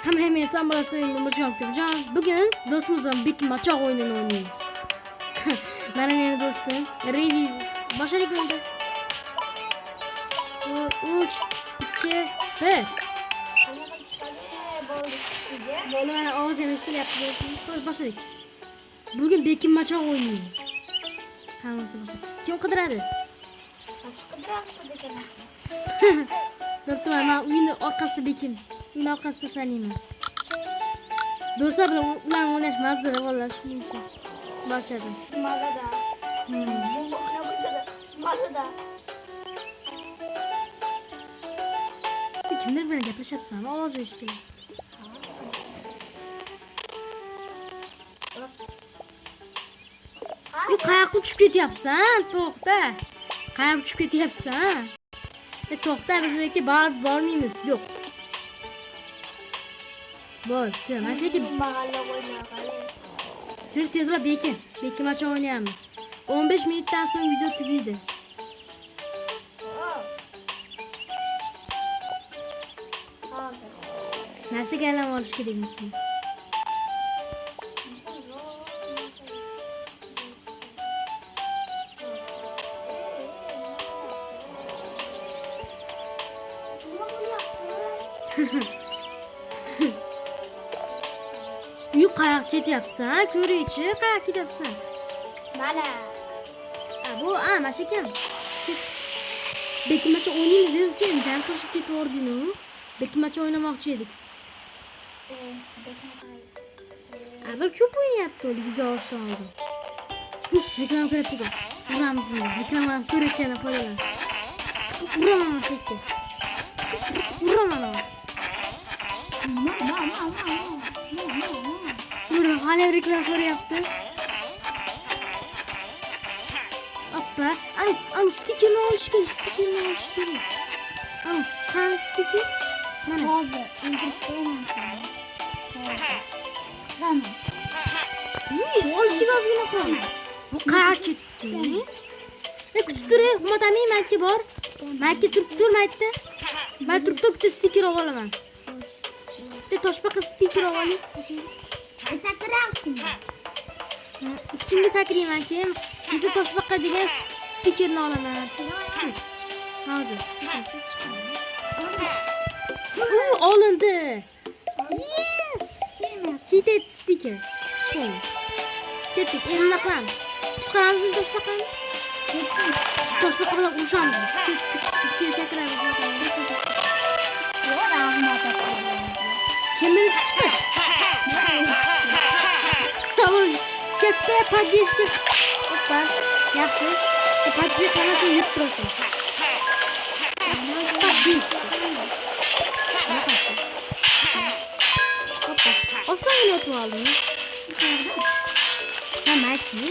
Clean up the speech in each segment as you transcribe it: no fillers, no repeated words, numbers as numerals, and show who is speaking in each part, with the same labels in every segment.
Speaker 1: Hemen sen burası yumurcak yapacağım. Bugün dostumuzla bir maça oyununu oynuyoruz. Benim yeni dostum. Ready. Başladık mı? 3, 2, 1. Böyle ben ağız yemesini yapıyorsunuz. Başladık. Bugün Bekim maça oynuyoruz. Tamam başladık. Kim kadar hadi? Doktor ben oyunu arkasında Bekim. Oyunu arkasında sanayım. Dostlar bilen ulan oynashmazlar vallahi shuning uchun. Başladim.
Speaker 2: Mazada. Mazada.
Speaker 1: Sen kimler bilan gaplashyapsan? Ovoz eshitdim. Yo'q, qayoqqa uchib ketyapsan? To'xta. Qayoqqa uchib ketyapsan? To'xta, biz bu yerga bormaymiz. Yo'q. Bor, mana shu yerga
Speaker 2: Mahalla o'ynagani.
Speaker 1: Siz tezroq Bekim macha o'ynaymiz. 15 minutdan so'ng video tugaydi. Narsaga aylanib olish kerak. Yo'q, qayoqqa ketyapsan? Ko'ruvchi, qayoqqa ketyapsan?
Speaker 2: Mana.
Speaker 1: Bu, mana shu ekan. Bekim macha o'ynaymiz dedi, sen jang qilishib ketaverding-ku. Bekim macha o'ynamoqchi edik. Bir ko'p o'ynayapti, güzel oshdan oldin. Reklam ko'ryapti-ku. Uramiz uni. Reklam ko'rayotgan qo'yaman. Uraman shekki. Uraman. Buyurun, hala reklam ko'ryapti. Oppa, anu stikerni olish kerak, Anu, qani stiker? Mana.
Speaker 2: Hozir indirib qo'yaman. Qani.
Speaker 1: Olishiga ozgina qoldi. Bu qayoqqa ketdi? Kutib turing, Humadamiy makka bor. Makka turib turmaydi. Men turib bitta stiker olib olaman. Bitta toshbaqa stiker olib oling.
Speaker 2: Sakrayapsizmi?
Speaker 1: Ustingga sakrayman keyin. Bitta toshbaqa degan stikerni olaman. Hozir. Olindi. Yes! Hitet stiker. Ketdik, endi nima qilamiz? Chiqaramizmi toshbaqani? Toshbaqa bilan urushamiz biz. Ketdik, ustiga sakraymiz.
Speaker 2: Yo'q, rahmat.
Speaker 1: Kimimiz chiqish? Tamam. Katta podeshka. Hoppa. Yaxshi. Podeshka qanasa yurib turasan. Podeshka. Hoppa. Osongina o'tib oldim. Ha, maytmi?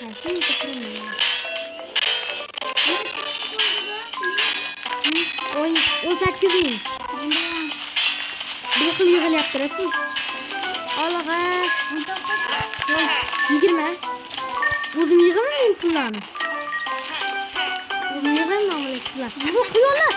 Speaker 1: Maytmi chiqiraman. 18 ming. Bir xil yig'ilyapti-ku. Olg'a. 20. O'zim yig'aman pullarni. O'zim yig'aman pullarni. Bu quyonlar.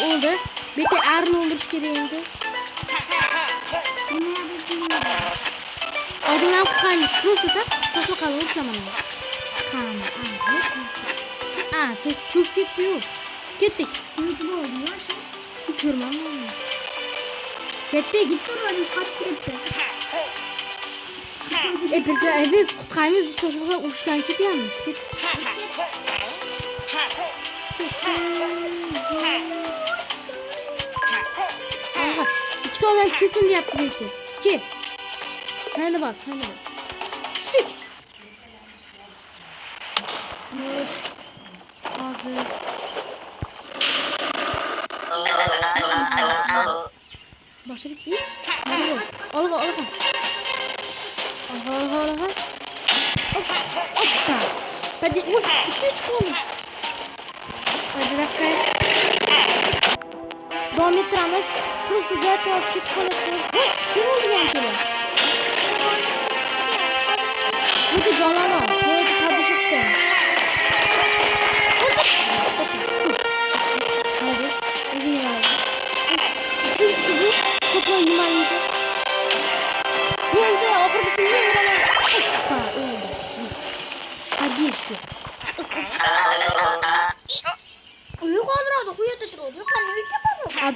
Speaker 1: Oldu. Beti arni o'ldirish kerak endi. Oldindan qutqaramiz. Ko'rsatib, to'shaqani urishaman. Qani. Çok ketdi-yu. Ketdik.
Speaker 2: Nima bo'ldi?
Speaker 1: Ko'rmadim. Ketdik.
Speaker 2: Ko'rmadim, qochib ketdi.
Speaker 1: Biz qutqaramiz, biz toshbaqa urushdan ketyapmiz. Ketdik. İkita odam kesin deyapti lekin. Kel. Hadi bas. Tushdik. Hozir. Başladık iyi. Olga. Hoppa. Hadi üstüne çıkalım. Hadi dakika. Devam ettiremiz. Просто zaten az ketib qoladi. Sen o'lgan keling. Bu jonlanib. Bu padishakda.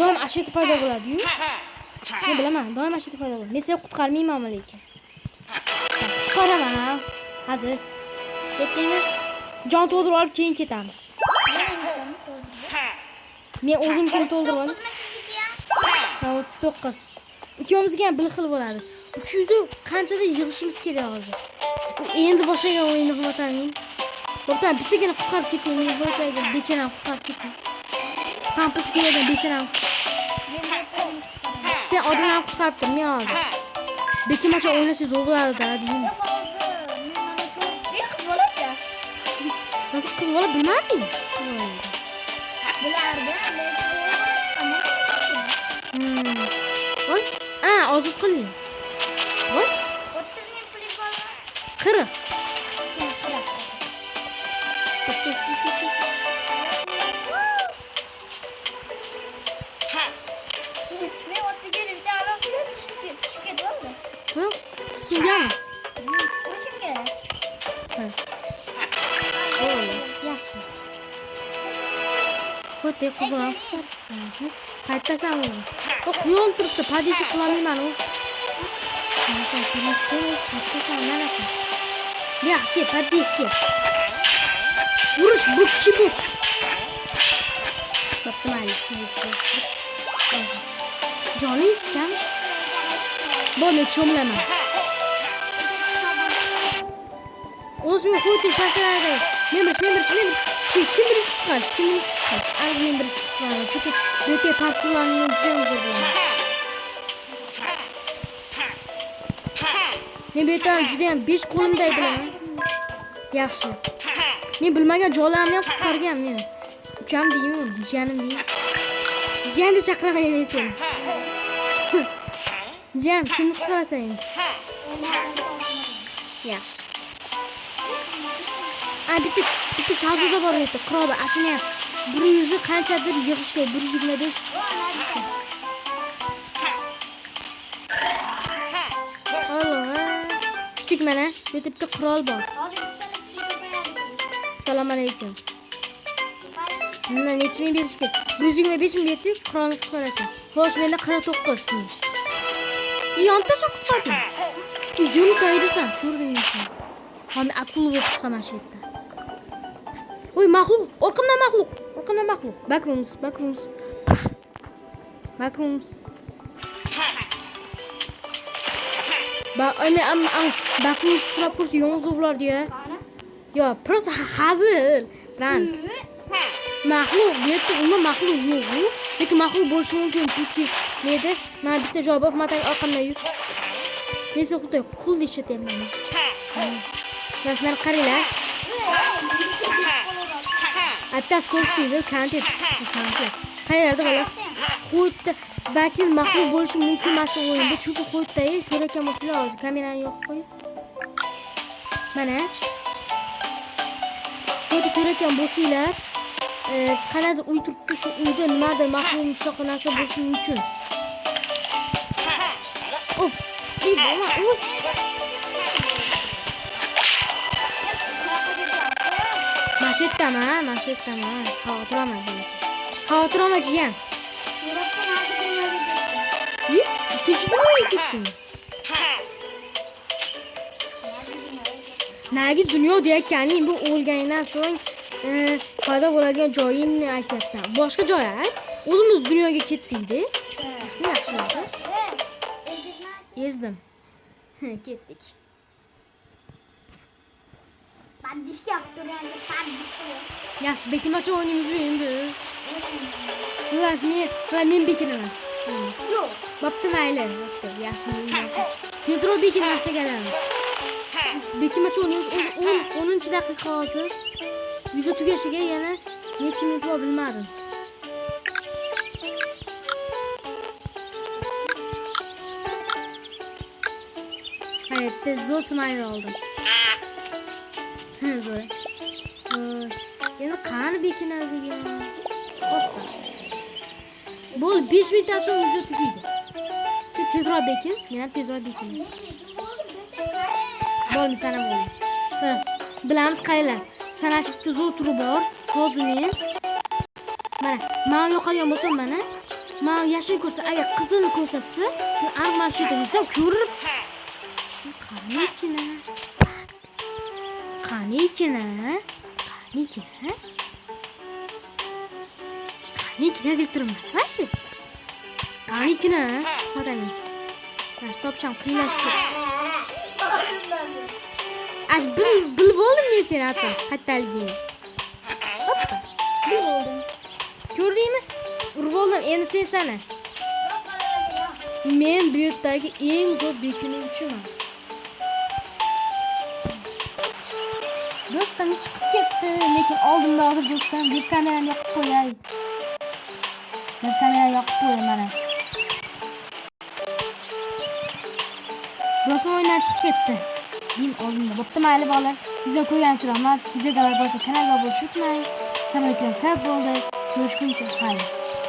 Speaker 1: doim ashita paydo bo'ladi-yu. Men bilaman, doim ashita paydo bo'ladi. Men seni qutqarmayman lekin. Qutqaraman. Hozir. Ketdingmi? Jon to'ldirib olib keyin ketamiz. Men o'zimnikini to'ldirib olay. Ha, 39. Ikkimizga ham bir xil bo'ladi. 300 qanchada yig'ishimiz kerak hozir. Endi boshlagan o'yinni xavotaring. Bo'pti, bittagina qutqarib ketaymi? Men bo'tayga becharam qutqarib ketay. Pampus keladan becharam. Sen odamlarni qutqarib tur, men hozir. Bekimacha o'ynashni zo'r bo'ladi-da, deyim. Nasıl qiz bola bilmading? Voy, ozod qiling. Voy,
Speaker 2: 30,000 puling bormi?
Speaker 1: 40.
Speaker 2: Men 30 yilda alo qilib tushib ketdi.
Speaker 1: Ha? Suvgan.
Speaker 2: O'shim kerak.
Speaker 1: Ha. Oy, yaxshi. Qo'yday qizlar. Qaytasan uni. O quyon turibdi, padisha qilolmayman u. Sen ko'rishsan, o'z qaytasan, narasan. Yaxshi, padishga. Urush bukchi buks. Bapmali buks. Joningiz kam? Bo'ldi, cho'mlaman. O'zim qo'ydi shashiladi. Men bir. Kim birinchi chiqqan? Al men birinchi chiqqan. Chunki yo'te parkurlarni juda ham zo'r bo'ladi. Men bu yerdan juda ham 5 qo'limda aydilaman. Yaxshi. Men bilmagan joylarni ham qutqargan meni. Ukam deyman, jiyanim deyman. Jiyan deb chaqiraman men seni. Jiyan, kimni qutqarasan endi? Yaxshi. Bitta shahzoda bor edi, qiroba. Ashuna 100 qanchadir yig'ishga 125. Alloh. Tushdik mana. Bu yerda bitta qirol bor. Assalomu alaykum. Mana necha ming berish kerak? 125 ming bersak, qirolni qutqarar ekan. Xo'sh, menda 49 ming. Yontasan qutqardim. Yo'lni qo'ydasan, ko'rdingmi sen? Hami akul bo'lib chiqaman shu yerda. Oy, maxluq, orqamdan maxluq. Backrooms. Backrooms sırap kursu yolunuz olur diye. Ya, просто hazır. Prank. Maxluq, bu yerda umuman maxluq yo'q. Lekin maxluq bo'lishi mumkin, chunki neda? Men bitta joy bor, matang orqamdan yur. Nesa xudo qul ishlatyapman men. Mana shuni qaranglar. Bittasi ko'rsatdi, kontent. Qayerda bola? Qo'yda balki maxluq bo'lishi mumkin mana shu o'yinda, chunki qo'yda ko'rakan bo'lsalar, hozir kamerani yoqib qo'yib. Mana. Qo'yda ko'rakan bo'lsalar, qanaqa uy turibdi, shu uyda nimadir maxluq shunaqa narsa bo'lishi mumkin. Oh, bo'lma, Mashettaman. Xavotiraman jiyan. Ikkinchi dunyoga ketdim. Nagi dunyo deyotganing bu o'lganingdan so'ng paydo bo'ladigan joyingni aytyapsan. Boshqa joy ayt. O'zimiz dunyoga ketdik-da. Shuni yaxshi. Ezdim. Ketdik.
Speaker 2: Padishga turadi, padishga.
Speaker 1: Yaxshi, bekimacha o'ynaymizmi endi? Men bekinaman.
Speaker 2: Yo'q.
Speaker 1: Bo'pti, mayli. Yaxshi. Tezroq bekinasa kelamiz. Bekimacha o'ynaymiz. 10-daqiqa hozir. Video tugashiga yana necha minut bor bilmadim. Hayotda zo'r smayl oldim. Zo'r. Yana qani bekinadigan. Hoppa. Bo'l 5 minutdan so'ng video tugaydi. Shu tezroq bekin, yana tezroq bekin. Bo'lmi sanam bo'ldi. Bas, bilamiz qaylar. Sanashibdi zo'r turi bor. Hozir men yo'qolgan bo'lsam mana mana yashil ko'rsat, agar qizil ko'rsatsa, aniq mana shu yerda desam ko'rib. Qanichina? Qanichina? Qanichina? Qanichina deb turibman. Mana shu. Qanichina? Odamim. Mana shu topisham qiyinlashib ketdi. Ash bilib oldim men seni ata, qayerdaligingni. Hoppa, bilib oldim. Ko'rdingmi? Urib oldim endi sen sana. Men bu yerdagi eng zo'r bekinuvchiman. Do'stim chiqib ketdi, lekin oldimda hozir do'stim bir kamerani yoqib qo'yay. Bir kamerani yoqib qo'yay mana. Do'stim o'yindan chiqib ketdi. Men oldimda bo'pti mayli bolalar. Bizga ko'rgan uchun rahmat. Videoga bo'lsa kanalga obuna bo'lishni unutmang. Assalomu alaykum. Ko'rishguncha. Xayr.